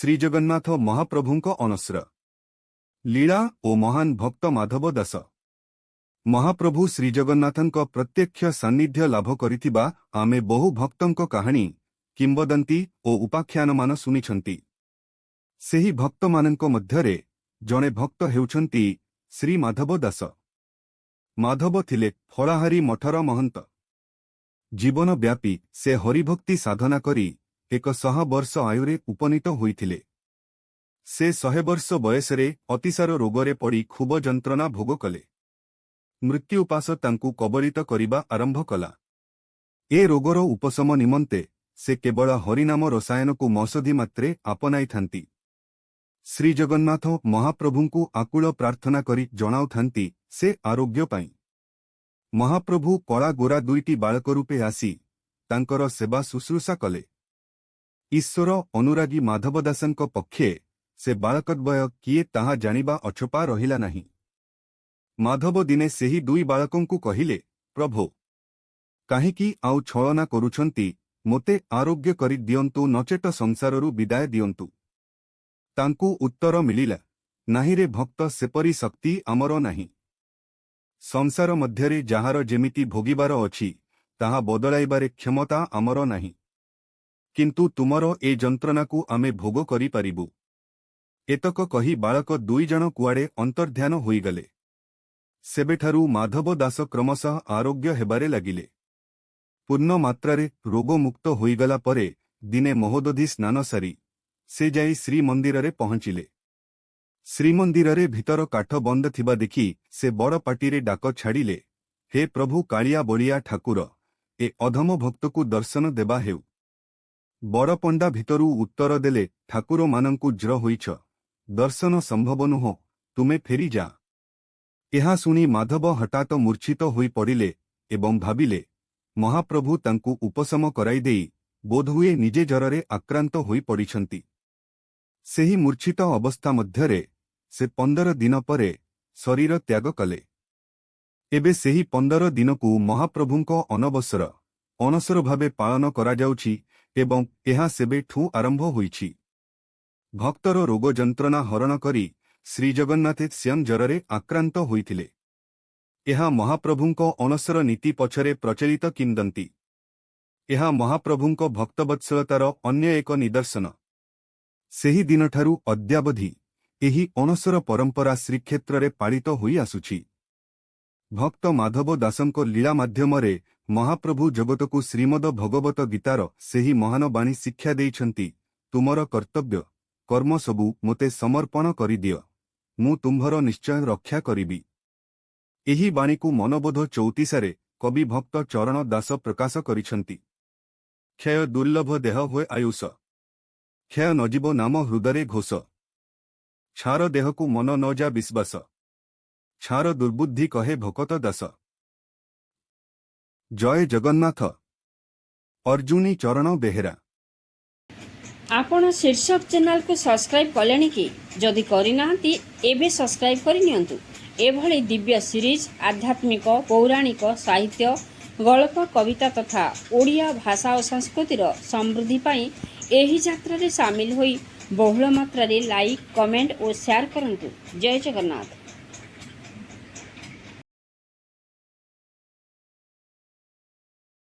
ଶ୍ରୀଜଗନ୍ନାଥ ମହାପ୍ରଭୁଙ୍କ ଅନସ୍ର ଲୀଳା ଓ ମହାନ ଭକ୍ତ ମାଧବ ଦାସ। ମହାପ୍ରଭୁ ଶ୍ରୀଜଗନ୍ନାଥଙ୍କ ପ୍ରତ୍ୟକ୍ଷ ସାନ୍ନିଧ୍ୟ ଲାଭ କରିଥିବା ଆମେ ବହୁ ଭକ୍ତଙ୍କ କାହାଣୀ, କିମ୍ବଦନ୍ତୀ ଓ ଉପାଖ୍ୟାନମାନ ଶୁଣିଛନ୍ତି। ସେହି ଭକ୍ତମାନଙ୍କ ମଧ୍ୟରେ ଜଣେ ଭକ୍ତ ହେଉଛନ୍ତି ଶ୍ରୀ ମାଧବ ଦାସ। ମାଧବ ଥିଲେ ଫଳାହାରୀ ମଠର ମହନ୍ତ। ଜୀବନବ୍ୟାପୀ ସେ ହରିଭକ୍ତି ସାଧନା କରି 100 ବର୍ଷ ଆୟୁରେ ଉପନୀତ ହୋଇଥିଲେ। ସେ 100 ବର୍ଷ ବୟସରେ ଅତିସାର ରୋଗରେ ପଡ଼ି ଖୁବ ଯନ୍ତ୍ରଣା ଭୋଗ କଲେ। ମୃତ୍ୟୁପାଶ ତାଙ୍କୁ କବଳିତ କରିବା ଆରମ୍ଭ କଲା। ଏ ରୋଗର ଉପଶମ ନିମନ୍ତେ ସେ କେବଳ ହରିନାମ ରସାୟନକୁ ମୌଷଧି ମାତ୍ରେ ଆପଣାଇଥାନ୍ତି। ଶ୍ରୀଜଗନ୍ନାଥ ମହାପ୍ରଭୁଙ୍କୁ ଆକୁଳ ପ୍ରାର୍ଥନା କରି ଜଣାଉଥାନ୍ତି ସେ ଆରୋଗ୍ୟ ପାଇଁ। ମହାପ୍ରଭୁ କଳା ଗୋରା ଦୁଇଟି ବାଳକ ରୂପେ ଆସି ତାଙ୍କର ସେବା ଶୁଶ୍ରୂଷା କଲେ। ଈଶ୍ୱର ଅନୁରାଗୀ ମାଧବ ଦାସଙ୍କ ପକ୍ଷେ ସେ ବାଳକଦ୍ୱୟ କିଏ ତାହା ଜାଣିବା ଅଛପା ରହିଲା ନାହିଁ। ମାଧବ ଦିନେ ସେହି ଦୁଇ ବାଳକଙ୍କୁ କହିଲେ, ପ୍ରଭୁ, କାହିଁକି ଆଉ ଛଳନା କରୁଛନ୍ତି? ମୋତେ ଆରୋଗ୍ୟ କରି ଦିଅନ୍ତୁ, ନଚେତ ସଂସାରରୁ ବିଦାୟ ଦିଅନ୍ତୁ। ତାଙ୍କୁ ଉତ୍ତର ମିଳିଲା, ନାହିଁରେ ଭକ୍ତ, ସେପରି ଶକ୍ତି ଆମର ନାହିଁ। ସଂସାର ମଧ୍ୟରେ ଯାହାର ଯେମିତି ଭୋଗିବାର ଅଛି ତାହା ବଦଳାଇବାରେ କ୍ଷମତା ଆମର ନାହିଁ। କିନ୍ତୁ ତୁମର ଏ ଯନ୍ତ୍ରଣାକୁ ଆମେ ଭୋଗ କରିପାରିବୁ। ଏତକ କହି ବାଳକ ଦୁଇଜଣ କୁଆଡ଼େ ଅନ୍ତର୍ଧ୍ୟାନ ହୋଇଗଲେ। ସେବେଠାରୁ ମାଧବ ଦାସ କ୍ରମଶଃ ଆରୋଗ୍ୟ ହେବାରେ ଲାଗିଲେ। ପୂର୍ଣ୍ଣ ମାତ୍ରାରେ ରୋଗମୁକ୍ତ ହୋଇଗଲା ପରେ ଦିନେ ମହୋଦଧି ସ୍ନାନ ସାରି ସେ ଯାଇ ଶ୍ରୀମନ୍ଦିରରେ ପହଞ୍ଚିଲେ। ଶ୍ରୀମନ୍ଦିରରେ ଭିତର କାଠ ବନ୍ଦ ଥିବା ଦେଖି ସେ ବଡ଼ ପାଟିରେ ଡାକ ଛାଡ଼ିଲେ, ହେ ପ୍ରଭୁ କାଳିଆ ବଳିଆ ଠାକୁର, ଏ ଅଧମ ଭକ୍ତକୁ ଦର୍ଶନ ଦେବା ହେଉ। ବଡ଼ପଣ୍ଡା ଭିତରୁ ଉତ୍ତର ଦେଲେ, ଠାକୁରମାନଙ୍କୁ ଜ୍ର ହୋଇଛ, ଦର୍ଶନ ସମ୍ଭବ ନୁହଁ, ତୁମେ ଫେରିଯା। ଏହା ଶୁଣି ମାଧବ ହଠାତ୍ ମୂର୍ଚ୍ଛିତ ହୋଇ ପଡ଼ିଲେ ଏବଂ ଭାବିଲେ ମହାପ୍ରଭୁ ତାଙ୍କୁ ଉପଶମ କରାଇଦେଇ ବୋଧହୁଏ ନିଜେ ଜ୍ୱରରେ ଆକ୍ରାନ୍ତ ହୋଇ ପଡ଼ିଛନ୍ତି। ସେହି ମୂର୍ଚ୍ଛିତ ଅବସ୍ଥା ମଧ୍ୟରେ ସେ 15 ଦିନ ପରେ ଶରୀର ତ୍ୟାଗ କଲେ। ଏବେ ସେହି 15 ଦିନକୁ ମହାପ୍ରଭୁଙ୍କ ଅନବସର ଭାବେ ପାଳନ କରାଯାଉଛି ଏବଂ ଏହା ସେବେଠୁ ଆରମ୍ଭ ହୋଇଛି। ଭକ୍ତର ରୋଗ ଯନ୍ତ୍ରଣା ହରଣ କରି ଶ୍ରୀଜଗନ୍ନାଥ ସ୍ୱୟଂ ଜ୍ୱରରେ ଆକ୍ରାନ୍ତ ହୋଇଥିଲେ। ଏହା ମହାପ୍ରଭୁଙ୍କ ଅନସର ନୀତି ପଛରେ ପ୍ରଚଳିତ କିମ୍ବଦନ୍ତୀ। ଏହା ମହାପ୍ରଭୁଙ୍କ ଭକ୍ତବତ୍ସଳତାର ଅନ୍ୟ ଏକ ନିଦର୍ଶନ। ସେହି ଦିନଠାରୁ ଅଦ୍ୟାବଧି ଏହି ଅନସର ପରମ୍ପରା ଶ୍ରୀକ୍ଷେତ୍ରରେ ପାଳିତ ହୋଇ ଆସୁଛି। ଭକ୍ତ ମାଧବ ଦାସଙ୍କ ଲୀଳା ମାଧ୍ୟମରେ ମହାପ୍ରଭୁ ଜଗତକୁ ଶ୍ରୀମଦ ଭଗବତ ଗୀତାର ସେହି ମହାନ ବାଣୀ ଶିକ୍ଷା ଦେଇଛନ୍ତି, ତୁମର କର୍ତ୍ତବ୍ୟ କର୍ମ ସବୁ ମୋତେ ସମର୍ପଣ କରିଦିଅ, ମୁଁ ତୁମ୍ଭର ନିଶ୍ଚୟ ରକ୍ଷା କରିବି। ଏହି ବାଣୀକୁ ମନବୋଧ 34ରେ କବି ଭକ୍ତ ଚରଣ ଦାସ ପ୍ରକାଶ କରିଛନ୍ତି। କ୍ଷୟ ଦୁର୍ଲଭ ଦେହ ହୁଏ ଆୟୁଷ, କ୍ଷୟ ନଯିବ ନାମ ହୃଦୟରେ ଘୋଷ। ଛାର ଦେହକୁ ମନ ନ ଯା ବିଶ୍ୱାସ, ଛାର ଦୁର୍ବୁଦ୍ଧି କହେ ଭକତ ଦାସ। ଜୟ ଜଗନ୍ନାଥ। ଅର୍ଜୁନୀ ଚରଣ ବେହେରା। ଆପଣ ଶୀର୍ଷକ ଚ୍ୟାନେଲକୁ ସବସ୍କ୍ରାଇବ୍ କଲେଣି କି? ଯଦି କରିନାହାନ୍ତି ଏବେ ସବସ୍କ୍ରାଇବ୍ କରିନିଅନ୍ତୁ। ଏଭଳି ଦିବ୍ୟ ସିରିଜ୍, ଆଧ୍ୟାତ୍ମିକ, ପୌରାଣିକ, ସାହିତ୍ୟ, ଗଳ୍ପ, କବିତା ତଥା ଓଡ଼ିଆ ଭାଷା ଓ ସଂସ୍କୃତିର ସମୃଦ୍ଧି ପାଇଁ ଏହି ଯାତ୍ରାରେ ସାମିଲ ହୋଇ ବହୁଳ ମାତ୍ରାରେ ଲାଇକ୍, କମେଣ୍ଟ ଓ ସେୟାର କରନ୍ତୁ। ଜୟ ଜଗନ୍ନାଥ।